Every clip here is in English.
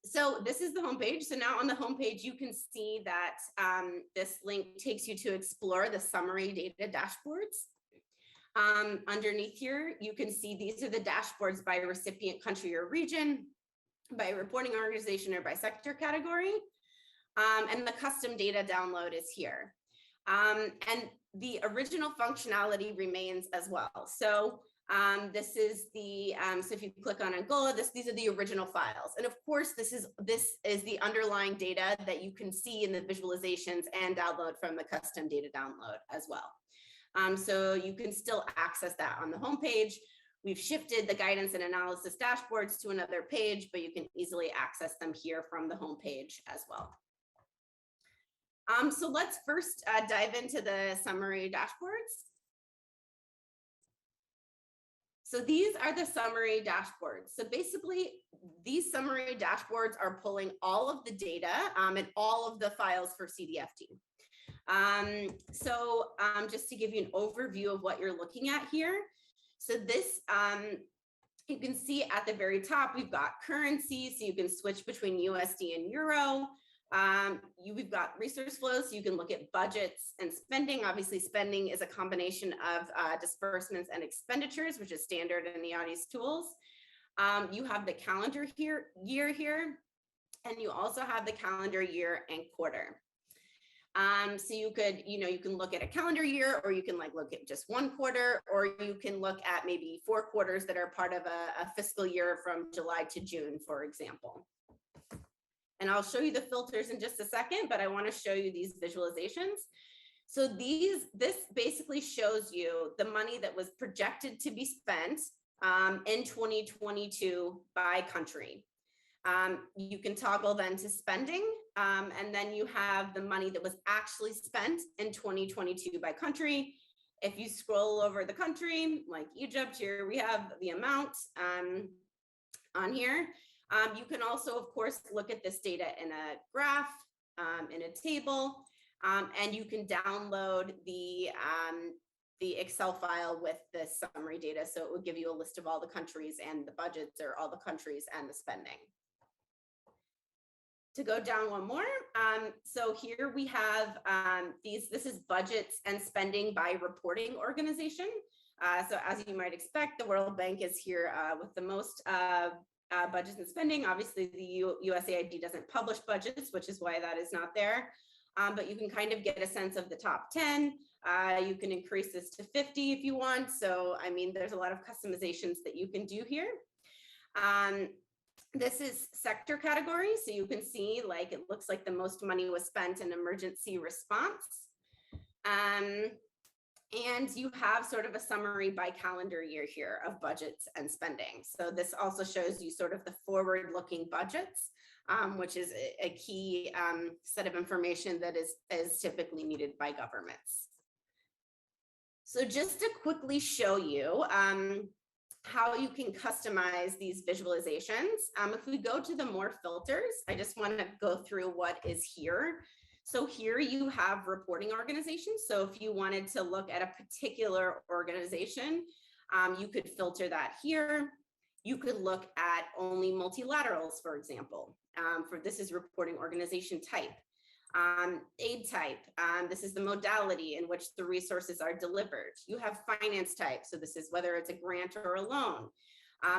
So this is the homepage. So now on the homepage, you can see that this link takes you to explore the summary data dashboards. Underneath here, you can see these are the dashboards by recipient country or region, by reporting organization, or by sector category. And the custom data download is here. And the original functionality remains as well. So this is the, so if you click on Angola, these are the original files. And of course, this is the underlying data that you can see in the visualizations and download from the custom data download as well. So you can still access that on the homepage. We've shifted the guidance and analysis dashboards to another page, but you can easily access them here from the homepage as well. So let's first dive into the summary dashboards. So these are the summary dashboards. So basically, these summary dashboards are pulling all of the data and all of the files for CDFT. Just to give you an overview of what you're looking at here. So this, you can see at the very top, we've got currency, so you can switch between USD and Euro. We've got resource flows, so you can look at budgets and spending. Obviously, spending is a combination of disbursements and expenditures, which is standard in the IATI's tools. You have the calendar year here, and you also have the calendar year and quarter. So you can look at a calendar year, or you can look at just one quarter, or you can look at maybe 4 quarters that are part of a fiscal year from July to June, for example. And I'll show you the filters in just a second, but I want to show you these visualizations. So this basically shows you the money that was projected to be spent in 2022 by country. You can toggle then to spending, and then you have the money that was actually spent in 2022 by country. If you scroll over the country, like Egypt, here we have the amount on here. You can also, of course, look at this data in a graph, in a table, and you can download the Excel file with the summary data. So it will give you a list of all the countries and the budgets, or all the countries and the spending. To go down one more, so here we have this is budgets and spending by reporting organization. So as you might expect, the World Bank is here with the most budgets and spending. Obviously, the USAID doesn't publish budgets, which is why that is not there. But you can kind of get a sense of the top 10. You can increase this to 50 if you want. So, I mean, there's a lot of customizations that you can do here. This is sector category. So you can see, it looks like the most money was spent in emergency response. And you have sort of a summary by calendar year here of budgets and spending. So this also shows you sort of the forward-looking budgets, which is a key set of information that is typically needed by governments. So just to quickly show you how you can customize these visualizations, if we go to the more filters, I just want to go through what is here. So here you have reporting organizations. So if you wanted to look at a particular organization, you could filter that here. You could look at only multilaterals, for example. This is reporting organization type. Aid type, this is the modality in which the resources are delivered. You have finance type, so this is whether it's a grant or a loan.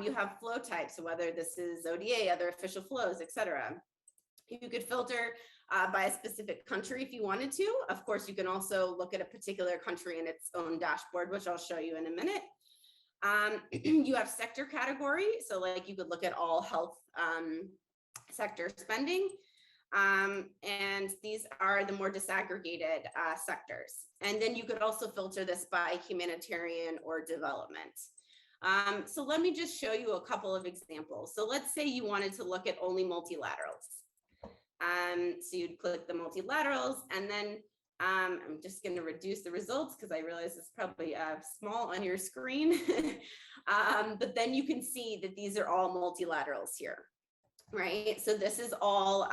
You have flow type, so whether this is ODA, other official flows, etc. You could filter by a specific country if you wanted to. Of course, you can also look at a particular country in its own dashboard, which I'll show you in a minute. You have sector category, so you could look at all health sector spending. And these are the more disaggregated sectors. And then you could also filter this by humanitarian or development. So let me just show you a couple of examples. So let's say you wanted to look at only multilaterals. So you'd click the multilaterals, and then I'm just going to reduce the results because I realize it's probably small on your screen. But then you can see that these are all multilaterals here, right? So this is all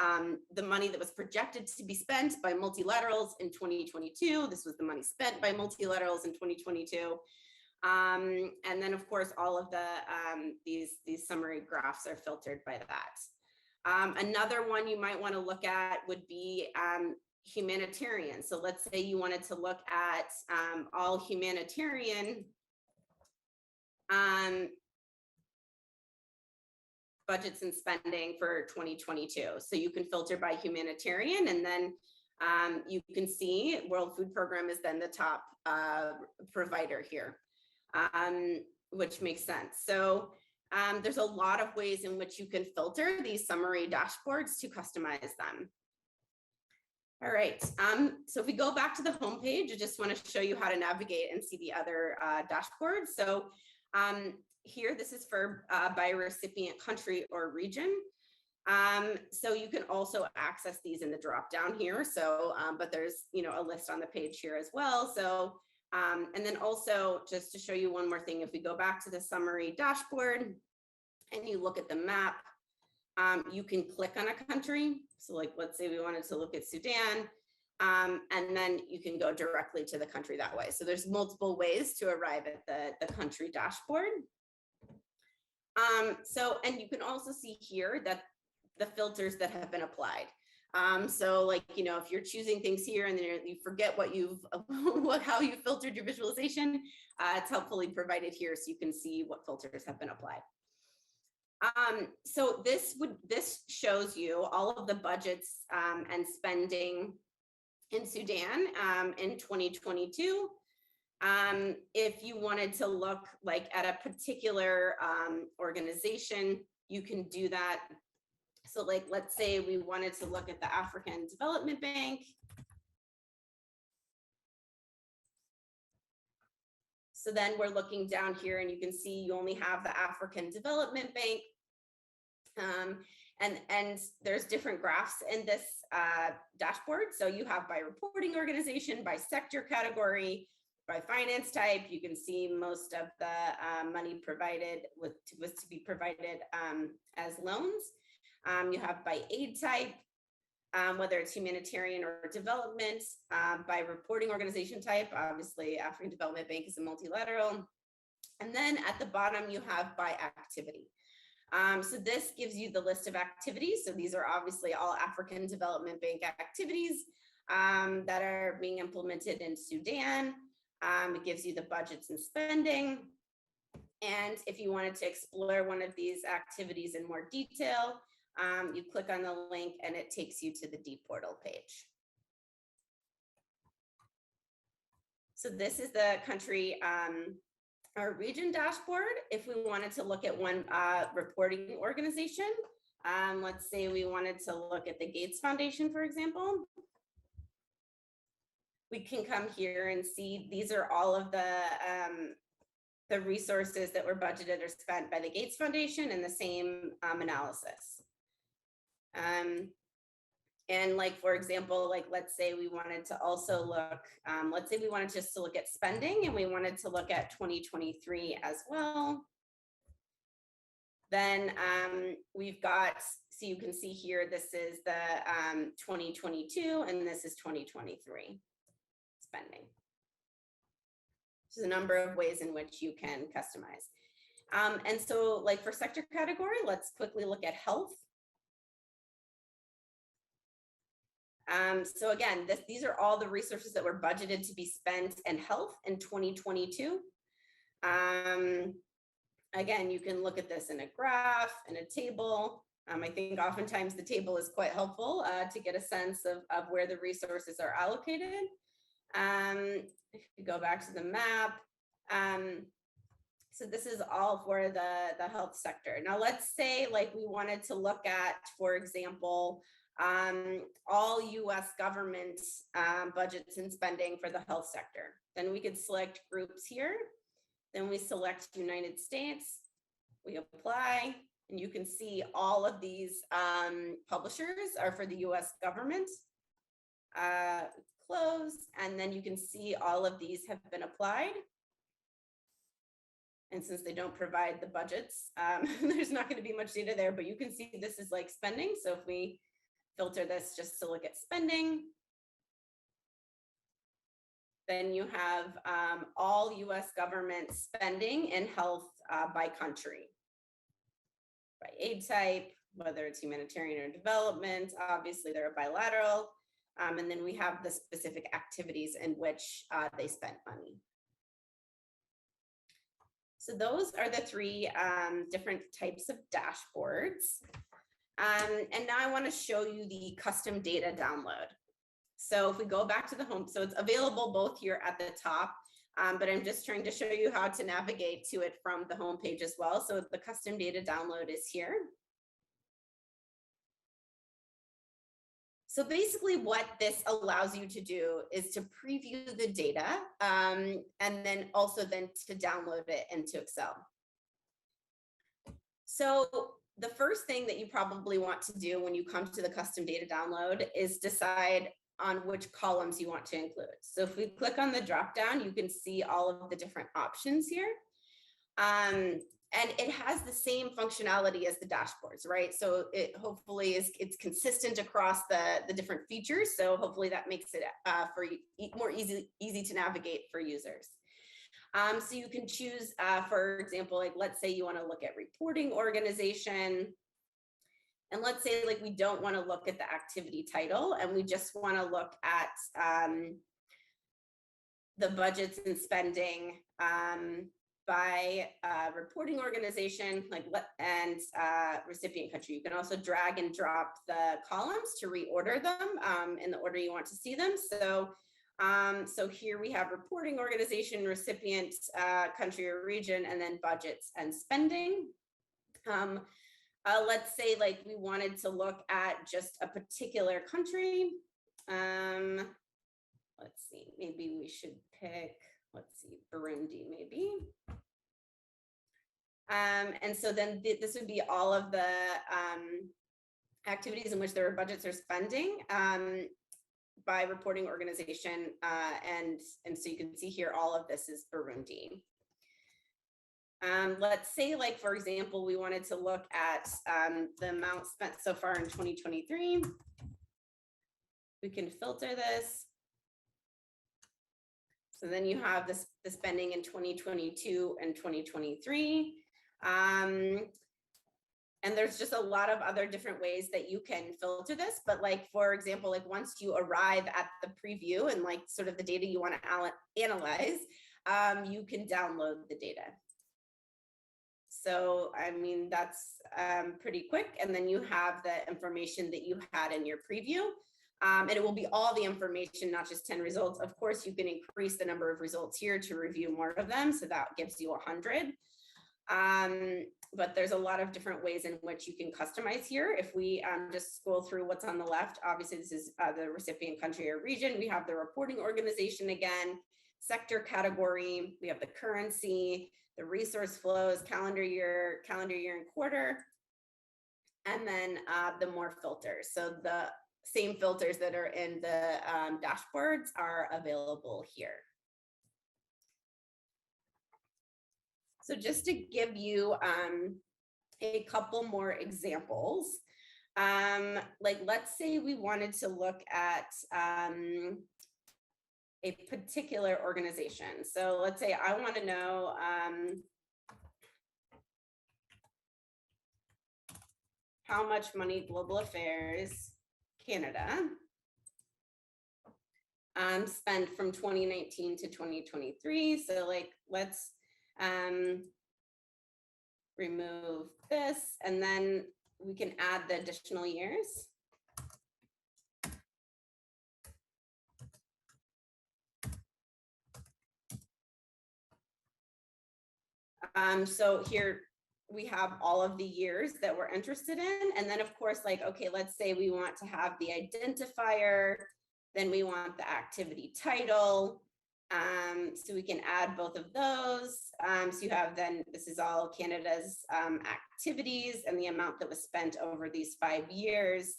the money that was projected to be spent by multilaterals in 2022. This was the money spent by multilaterals in 2022. And then of course, all of the these summary graphs are filtered by that. Another one you might want to look at would be humanitarian. So let's say you wanted to look at all humanitarian budgets and spending for 2022. So you can filter by humanitarian, and then you can see World Food Program is then the top provider here, which makes sense. So there's a lot of ways in which you can filter these summary dashboards to customize them. All right, so if we go back to the homepage, I just want to show you how to navigate and see the other dashboards. So here, this is for by recipient country or region. So you can also access these in the drop down here. So, but there's, a list on the page here as well. So, and then also just to show you one more thing, if we go back to the summary dashboard and you look at the map, you can click on a country. So like, let's say we wanted to look at Sudan, and then you can go directly to the country that way. So there's multiple ways to arrive at the country dashboard. And you can also see here that the filters that have been applied. So like, if you're choosing things here and then you forget what how you filtered your visualization, it's helpfully provided here so you can see what filters have been applied. So this shows you all of the budgets and spending in Sudan in 2022. If you wanted to look like at a particular organization, you can do that. So like, let's say we wanted to look at the African Development Bank. So then we're looking down here and you can see you only have the African Development Bank. And there's different graphs in this dashboard. So you have by reporting organization, by sector category, by finance type. You can see most of the money provided was to be provided as loans. You have by aid type, whether it's humanitarian or development, by reporting organization type. Obviously, African Development Bank is a multilateral. And then at the bottom, you have by activity. So this gives you the list of activities. So these are obviously all African Development Bank activities that are being implemented in Sudan. It gives you the budgets and spending. And if you wanted to explore one of these activities in more detail, you click on the link and it takes you to the D portal page. So this is the country or region dashboard. If we wanted to look at one reporting organization, let's say we wanted to look at the Gates Foundation, for example. We can come here and see these are all of the resources that were budgeted or spent by the Gates Foundation in the same analysis. And like, for example, like, let's say we wanted to also look, let's say we wanted just to look at spending and we wanted to look at 2023 as well. Then we've got, so you can see here, this is the 2022 and this is 2023 spending. There's a number of ways in which you can customize. And so like for sector category, let's quickly look at health. So again, these are all the resources that were budgeted to be spent in health in 2022. Again, you can look at this in a graph, in a table. I think oftentimes the table is quite helpful to get a sense of where the resources are allocated. If you go back to the map, so this is all for the health sector. Now let's say like we wanted to look at, for example, all US government budgets and spending for the health sector. Then we could select groups here. Then we select United States, we apply, and you can see all of these publishers are for the US government. Close, and then you can see all of these have been applied. And since they don't provide the budgets, there's not going to be much data there, but you can see this is like spending. So if we filter this just to look at spending, Then you have all US government spending in health by country, by aid type, whether it's humanitarian or development. Obviously, they're bilateral. And then we have the specific activities in which they spent money. So those are the three different types of dashboards. And now I want to show you the custom data download. So if we go back to the home, so it's available both here at the top, but I'm just trying to show you how to navigate to it from the home page as well. So the custom data download is here. So basically what this allows you to do is to preview the data and then also then to download it into Excel. So the first thing that you probably want to do when you come to the custom data download is decide on which columns you want to include. So if we click on the drop down, you can see all of the different options here. And it has the same functionality as the dashboards, right? So it hopefully it's consistent across the different features. So hopefully that makes it more easy to navigate for users. So you can choose, for example, like let's say you want to look at reporting organization. And let's say like we don't want to look at the activity title and we just want to look at the budgets and spending by reporting organization, like and recipient country. You can also drag and drop the columns to reorder them in the order you want to see them. So so here we have reporting organization, recipient country or region, and then budgets and spending. Let's say like we wanted to look at just a particular country. Let's see, maybe we should pick, let's see, Burundi maybe. And so then this would be all of the activities in which there are budgets or spending by reporting organization. And so you can see here, all of this is Burundi. Let's say like, for example, we wanted to look at the amount spent so far in 2023. We can filter this. So then you have this, the spending in 2022 and 2023. And there's just a lot of other different ways that you can filter this. But like, for example, like once you arrive at the preview and like sort of the data you want to analyze, you can download the data. So, I mean, that's pretty quick. And then you have the information that you had in your preview. And it will be all the information, not just 10 results. Of course, you can increase the number of results here to review more of them. So that gives you 100. But there's a lot of different ways in which you can customize here. If we just scroll through what's on the left, obviously this is the recipient country or region. We have the reporting organization again, sector category. We have the currency, the resource flows, calendar year and quarter, and then the more filters. So the same filters that are in the dashboards are available here. So just to give you a couple more examples, like let's say we wanted to look at a particular organization. So let's say I want to know how much money Global Affairs Canada spent from 2019 to 2023. So like, let's remove this, and then we can add the additional years. So here we have all of the years that we're interested in. And then of course, like, okay, let's say we want to have the identifier, then we want the activity title. So we can add both of those. So you have then, this is all Canada's activities and the amount that was spent over these 5 years.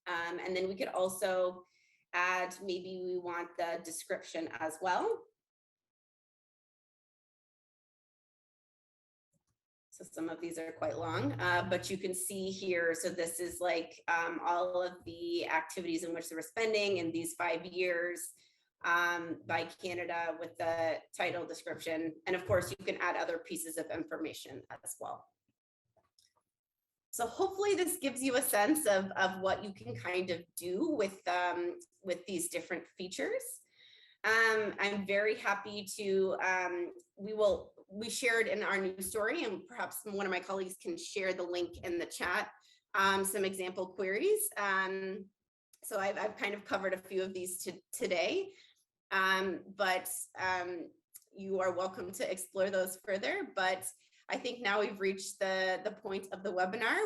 And then we could also add, maybe we want the description as well. So some of these are quite long, but you can see here, so this is like all of the activities in which they were spending in these 5 years. by Canada with the title description. And of course, you can add other pieces of information as well. So hopefully this gives you a sense of what you can kind of do with these different features. I'm very happy to, we shared in our news story, and perhaps one of my colleagues can share the link in the chat, some example queries. So I've kind of covered a few of these today, but you are welcome to explore those further. But I think now we've reached the point of the webinar